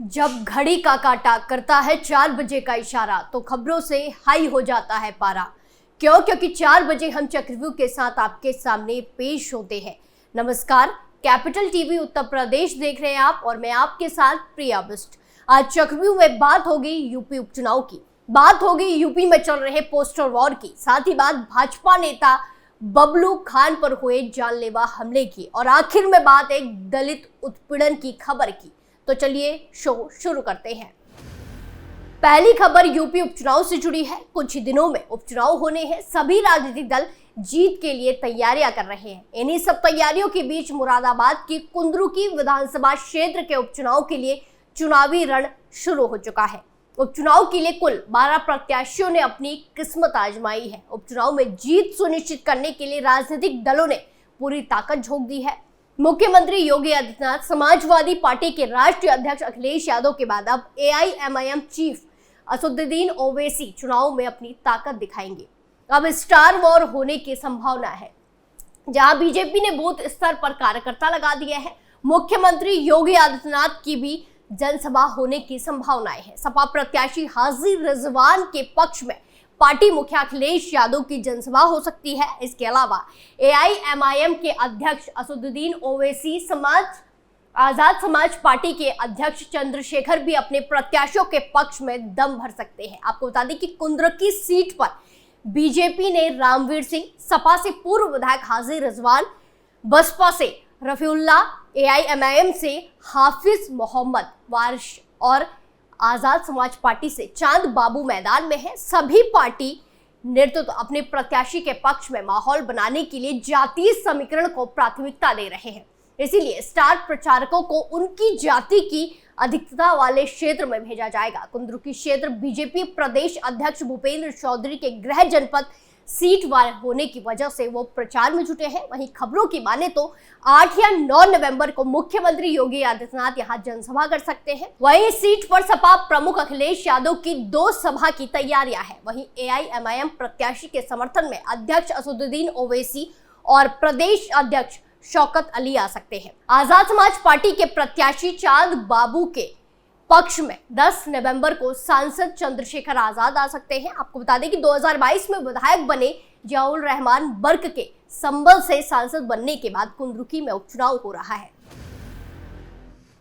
जब घड़ी का काटा करता है 4 बजे का इशारा तो खबरों से हाई हो जाता है पारा। क्योंकि 4 बजे हम चक्रव्यूह के साथ आपके सामने पेश होते हैं। नमस्कार, कैपिटल टीवी उत्तर प्रदेश देख रहे हैं आप और मैं आपके साथ प्रिया बिस्ट। आज चक्रव्यूह में बात होगी यूपी उपचुनाव की, बात होगी यूपी में चल रहे पोस्टर वॉर की, साथ ही बात भाजपा नेता बबलू खान पर हुए जानलेवा हमले की और आखिर में बात एक दलित उत्पीड़न की खबर की। तो चलिए शो शुरू करते हैं। पहली खबर यूपी उपचुनाव से जुड़ी है। कुछ ही दिनों में उपचुनाव होने हैं, सभी राजनीतिक दल जीत के लिए तैयारियां कर रहे हैं। इन्हीं सब तैयारियों के बीच मुरादाबाद की कुंद्रुकी विधानसभा क्षेत्र के उपचुनाव के लिए चुनावी रण शुरू हो चुका है। उपचुनाव के लिए कुल 12 प्रत्याशियों ने अपनी किस्मत आजमाई है। उपचुनाव में जीत सुनिश्चित करने के लिए राजनीतिक दलों ने पूरी ताकत झोंक दी है। मुख्यमंत्री योगी आदित्यनाथ, समाजवादी पार्टी के राष्ट्रीय अध्यक्ष अखिलेश यादव के बाद अब AIMIM चीफ असदुद्दीन ओवैसी चुनाव में अपनी ताकत दिखाएंगे। अब स्टार वॉर होने की संभावना है, जहां बीजेपी ने बूथ स्तर पर कार्यकर्ता लगा दिए हैं। मुख्यमंत्री योगी आदित्यनाथ की भी जनसभा होने की संभावनाएं हैं। सपा प्रत्याशी हाजी रिजवान के पक्ष में पार्टी मुखिया अखिलेश यादव की जनसभा हो सकती है। इसके अलावा AIMIM के अध्यक्ष असदुद्दीन ओवैसी, आजाद समाज पार्टी के अध्यक्ष चंद्रशेखर भी अपने प्रत्याशियों के पक्ष में दम भर सकते हैं। आपको बता दें कि कुंद्रुकी सीट पर बीजेपी ने रामवीर सिंह, सपा से पूर्व विधायक हाजी रिजवान, बसपा से रफीउल्ला, AIMIM से हाफिज मोहम्मद वारिश और आजाद समाज पार्टी से चांद बाबू मैदान में है। सभी पार्टी नेतृत्व अपने प्रत्याशी के पक्ष में माहौल बनाने के लिए जातीय समीकरण को प्राथमिकता दे रहे हैं। इसीलिए स्टार प्रचारकों को उनकी जाति की अधिकता वाले क्षेत्र में भेजा जाएगा। कुंद्रुकी क्षेत्र बीजेपी प्रदेश अध्यक्ष भूपेंद्र चौधरी के गृह जनपद सीट वाले होने की वजह से वो प्रचार में जुटे हैं। वहीं खबरों की माने तो 8 या 9 नवंबर को मुख्यमंत्री योगी आदित्यनाथ यहां जनसभा कर सकते हैं। वहीं इस सीट पर सपा प्रमुख अखिलेश यादव की 2 सभा की तैयारियां हैं। वहीं AIMIM प्रत्याशी के समर्थन में अध्यक्ष असदुद्दीन ओवैसी और प्रदेश अध्यक्ष शौकत अली आ सकते हैं। आजाद समाज पार्टी के प्रत्याशी चांद बाबू के पक्ष में 10 नवंबर को सांसद चंद्रशेखर आजाद आ सकते हैं। आपको बता दें कि 2022 में विधायक बने जियाउल रहमान बर्क के संबल से सांसद बनने के बाद कुंद्रुकी में उपचुनाव हो रहा है।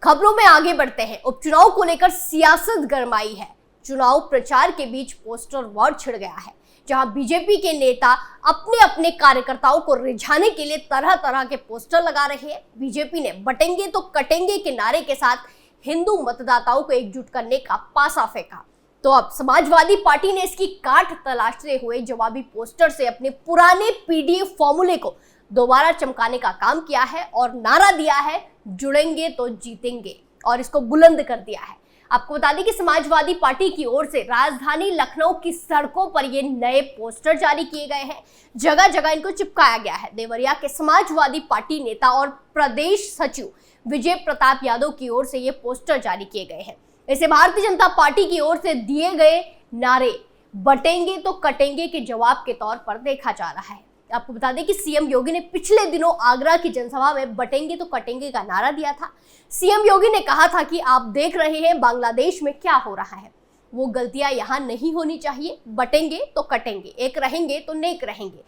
खबरों में आगे बढ़ते हैं। उपचुनाव को लेकर सियासत गरमाई है। चुनाव प्रचार के बीच पोस्टर वॉर छिड़ गया है, जहां बीजेपी के नेता अपने अपने कार्यकर्ताओं को रिझाने के लिए तरह तरह के पोस्टर लगा रहे हैं। बीजेपी ने बटेंगे तो कटेंगे के नारे के साथ हिंदू मतदाताओं को एकजुट करने का पासा फेंका, तो अब समाजवादी पार्टी ने इसकी काट तलाशते हुए जवाबी पोस्टर से अपने पुराने PDF फॉर्मूले को दोबारा चमकाने का काम किया है और नारा दिया है, जुड़ेंगे तो जीतेंगे, और इसको बुलंद कर दिया है। आपको बता दें कि समाजवादी पार्टी की ओर से राजधानी लखनऊ की सड़कों पर ये नए पोस्टर जारी किए गए हैं। जगह जगह इनको चिपकाया गया है। देवरिया के समाजवादी पार्टी नेता और प्रदेश सचिव विजय प्रताप यादव की ओर से ये पोस्टर जारी किए गए हैं। इसे भारतीय जनता पार्टी की ओर से दिए गए नारे बटेंगे तो कटेंगे के जवाब के तौर पर देखा जा रहा है। आपको बता दें कि CM योगी ने पिछले दिनों आगरा की जनसभा में बटेंगे तो कटेंगे का नारा दिया था। CM योगी ने कहा था कि आप देख रहे हैं बांग्लादेश में क्या हो रहा है, वो गलतियां यहाँ नहीं होनी चाहिए। बटेंगे तो कटेंगे, एक रहेंगे तो नेक रहेंगे,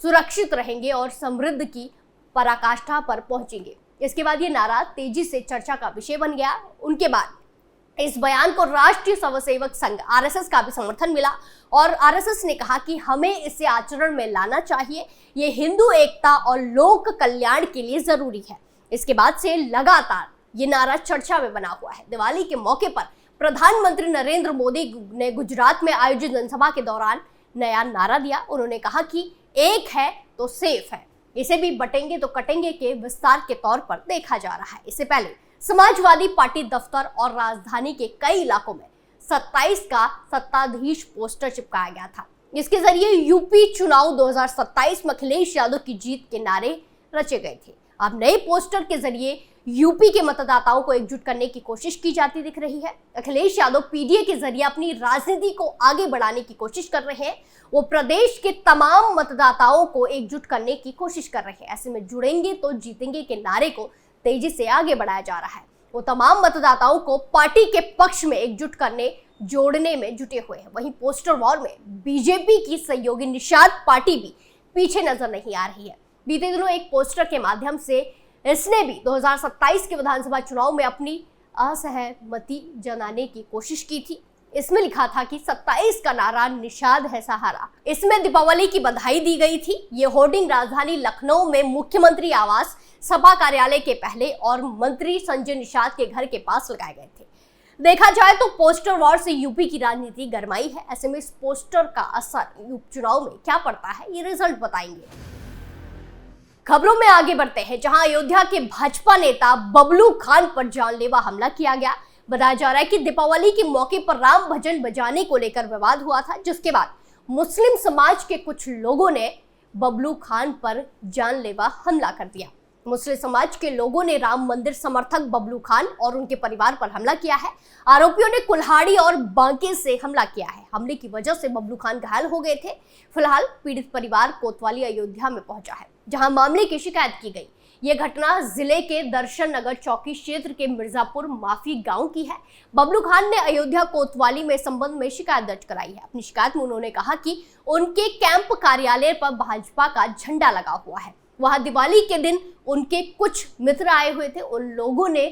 सुरक्षित रहेंगे और समृद्ध की पराकाष्ठा पर पहुंचेंगे। इसके बाद ये नारा तेजी से चर्चा का विषय बन गया। उनके बाद इस बयान को राष्ट्रीय स्वयंसेवक संघ RSS का भी समर्थन मिला और RSS ने कहा कि हमें इसे आचरण में लाना चाहिए, ये हिंदू एकता और लोक कल्याण के लिए जरूरी है। इसके बाद से लगातार ये नारा चर्चा में बना हुआ है। दिवाली के मौके पर प्रधानमंत्री नरेंद्र मोदी ने गुजरात में आयोजित जनसभा के दौरान नया नारा दिया। उन्होंने कहा कि एक है तो सेफ है। इसे भी बटेंगे तो कटेंगे के विस्तार के तौर पर देखा जा रहा है। इससे पहले समाजवादी पार्टी दफ्तर और राजधानी के कई इलाकों में 27 का सत्ताधीश पोस्टर चिपकाया गया था। इसके जरिए यूपी चुनाव 2027 में अखिलेश यादव की जीत के नारे रचे गए थे। अब नए पोस्टर के जरिए यूपी के मतदाताओं को एकजुट करने की कोशिश की जाती दिख रही है। अखिलेश यादव PDA के जरिए अपनी राजनीति को आगे बढ़ाने की कोशिश कर रहे हैं। वो प्रदेश के तमाम मतदाताओं को एकजुट करने की कोशिश कर रहे हैं। ऐसे में जुड़ेंगे तो जीतेंगे के नारे को तेजी से आगे बढ़ाया जा रहा है। वो तमाम मतदाताओं को पार्टी के पक्ष में एकजुट करने जोड़ने में जुटे हुए हैं। वहीं पोस्टर वॉर में बीजेपी की सहयोगी निषाद पार्टी भी पीछे नजर नहीं आ रही है। बीते दिनों एक पोस्टर के माध्यम से इसने भी 2027 के विधानसभा चुनाव में अपनी असहमति जताने की कोशिश की थी। इसमें लिखा था कि 27 का नारा निषाद है सहारा। इसमें दीपावली की बधाई दी गई थी। ये होर्डिंग राजधानी लखनऊ में मुख्यमंत्री आवास, सपा कार्यालय के पहले और मंत्री संजय निषाद के घर के पास लगाए गए थे। देखा जाए तो पोस्टर वॉर से यूपी की राजनीति गरमाई है। ऐसे में इस पोस्टर का असर उपचुनाव में क्या पड़ता है, ये रिजल्ट बताएंगे। खबरों में आगे बढ़ते हैं, जहां अयोध्या के भाजपा नेता बबलू खान पर जानलेवा हमला किया गया। बताया जा रहा है कि दीपावली के मौके पर राम भजन बजाने को लेकर विवाद हुआ था, जिसके बाद मुस्लिम समाज के कुछ लोगों ने बबलू खान पर जानलेवा हमला कर दिया। मुस्लिम समाज के लोगों ने राम मंदिर समर्थक बबलू खान और उनके परिवार पर हमला किया है। आरोपियों ने कुल्हाड़ी और बांके से हमला किया है। हमले की वजह से बबलू खान घायल हो गए थे। फिलहाल पीड़ित परिवार कोतवाली अयोध्या में पहुंचा है, जहां मामले की शिकायत की गई। यह घटना जिले के दर्शन नगर चौकी क्षेत्र के मिर्जापुर माफी गांव की है। बबलू खान ने अयोध्या कोतवाली में संबंध में शिकायत दर्ज कराई है। अपनी शिकायत में उन्होंने कहा कि उनके कैंप कार्यालय पर भाजपा का झंडा लगा हुआ है। वहां दिवाली के दिन उनके कुछ मित्र आए हुए थे। उन लोगों ने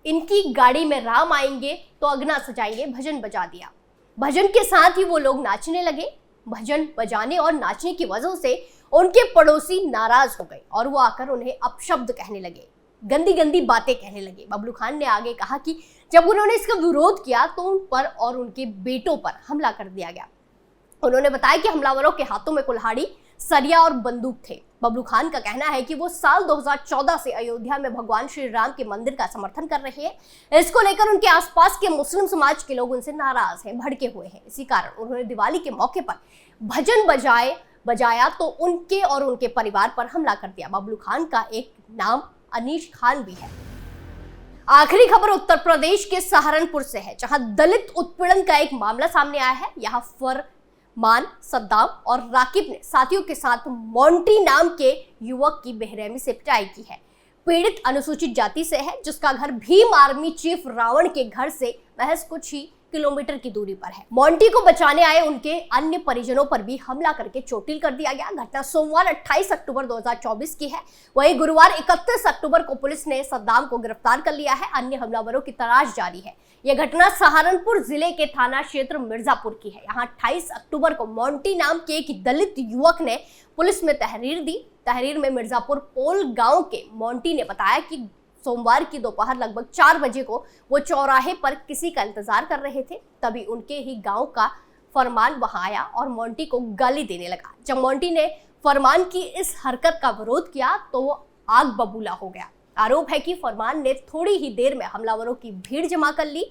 इनकी गाड़ी में राम आएंगे तो अगना सजाएंगे भजन बजा दिया। भजन के साथ ही वो लोग नाचने लगे। भजन बजाने और नाचने की वजह से उनके पड़ोसी नाराज हो गए और वो आकर उन्हें अपशब्द कहने लगे, गंदी गंदी बातें कहने लगे। बबलू खान ने आगे कहा कि जब उन्होंने इसका विरोध किया तो उन पर और उनके बेटों पर हमला कर दिया गया। उन्होंने बताया कि हमलावरों के हाथों में कुल्हाड़ी, सरिया और बंदूक थे। बबलू खान का कहना है कि वो साल 2014 से अयोध्या में भगवान श्री राम के मंदिर का समर्थन कर रहे हैं। इसको लेकर उनके आसपास के मुस्लिम समाज के लोग उनसे नाराज हैं, भड़के हुए हैं। इसी कारण उन्होंने दिवाली के मौके पर भजन बजाया तो उनके और उनके परिवार पर हमला कर दिया। बबलू खान का एक नाम अनीश खान भी है। आखिरी खबर उत्तर प्रदेश के सहारनपुर से है, जहां दलित उत्पीड़न का एक मामला सामने आया है। यहाँ फरमान, सद्दाम और राकिब ने साथियों के साथ मोंटी नाम के युवक की बेरहमी से पिटाई की है। पीड़ित अनुसूचित जाति से है, जिसका घर भीम आर्मी चीफ रावण के घर से महज कुछ ही किलोमीटर की दूरी पर है। मोंटी को बचाने आए उनके अन्य परिजनों पर भी हमला करके चोटिल कर दिया गया। घटना सोमवार 28 अक्टूबर 2024 की है। वहीं गुरुवार 31 अक्टूबर को पुलिस ने सद्दाम को गिरफ्तार कर लिया है। अन्य हमलावरों की तलाश जारी है। यह घटना सहारनपुर जिले के थाना क्षेत्र मिर्जापुर की है। यहाँ 28 अक्टूबर को मोंटी नाम के एक दलित युवक ने पुलिस में तहरीर दी। तहरीर में मिर्जापुर पोल गांव के मोंटी ने बताया कि सोमवार की दोपहर लगभग 4 बजे को वो चौराहे पर किसी का इंतजार कर रहे थे। तभी उनके ही गांव का फरमान वहां आया और मोंटी को गाली देने लगा। जब मोंटी ने फरमान की इस हरकत का विरोध किया तो वो आग बबूला हो गया। आरोप है कि फरमान ने थोड़ी ही देर में हमलावरों की भीड़ जमा कर ली।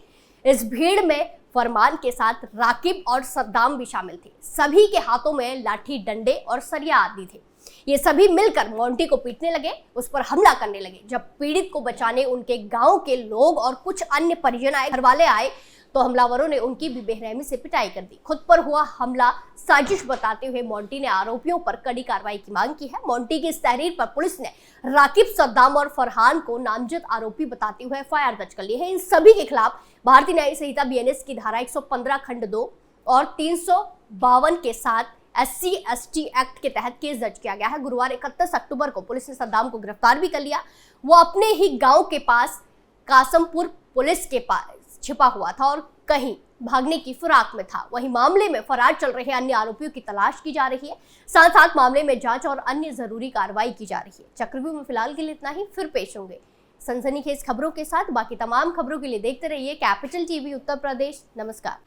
इस भीड़ में फरमान के साथ राकिब और सद्दाम भी शामिल थे। सभी के हाथों में लाठी, डंडे और सरिया आदि थे। ये सभी मिलकर मोंटी को पीटने लगे, उस पर हमला करने लगे। जब पीड़ित को बचाने उनके गांव के लोग और कुछ अन्य परिजन आए, घरवाले आए, तो हमलावरों ने उनकी भी बेरहमी से पिटाई कर दी। खुद पर हुआ हमला साजिश बताते हुए मोंटी ने आरोपियों पर कड़ी कार्रवाई की मांग की है। मोंटी की इस तहरीर पर पुलिस ने राकिब, सद्दाम और फरहान को नामजद आरोपी बताते हुए एफआईआर दर्ज कर ली है। इन सभी के खिलाफ भारतीय न्याय संहिता बीएनएस की धारा 115 खंड 2 और 352 के साथ SC/ST एक्ट के तहत केस दर्ज किया गया है। गुरुवार 31 अक्टूबर को पुलिस ने सद्दाम को गिरफ्तार भी कर लिया। वो अपने ही गांव के पास कासमपुर पुलिस के पास छिपा हुआ था और कहीं भागने की फिराक में था। वहीं मामले में फरार चल रहे अन्य आरोपियों की तलाश की जा रही है। साथ साथ मामले में जांच और अन्य जरूरी कार्रवाई की जा रही है। चक्रव्यूह में फिलहाल के लिए इतना ही, फिर पेश होंगे सनसनीखेज खबरों के साथ। बाकी तमाम खबरों के लिए देखते रहिए कैपिटल टीवी उत्तर प्रदेश। नमस्कार।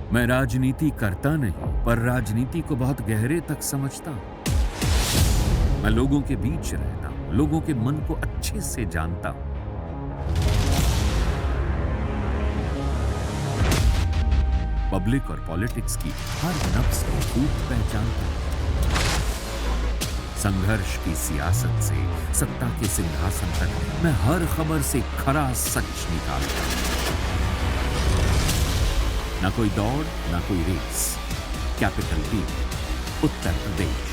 मैं राजनीति करता नहीं, पर राजनीति को बहुत गहरे तक समझता हूं। मैं लोगों के बीच रहता हूं, लोगों के मन को अच्छे से जानता हूं। पब्लिक और पॉलिटिक्स की हर नब्ज को खूब पहचानता हूं। संघर्ष की सियासत से सत्ता के सिंहासन तक मैं हर खबर से खरा सच निकालता हूं। ना कोई दौड़, ना कोई race, capital B, Uttar Pradesh.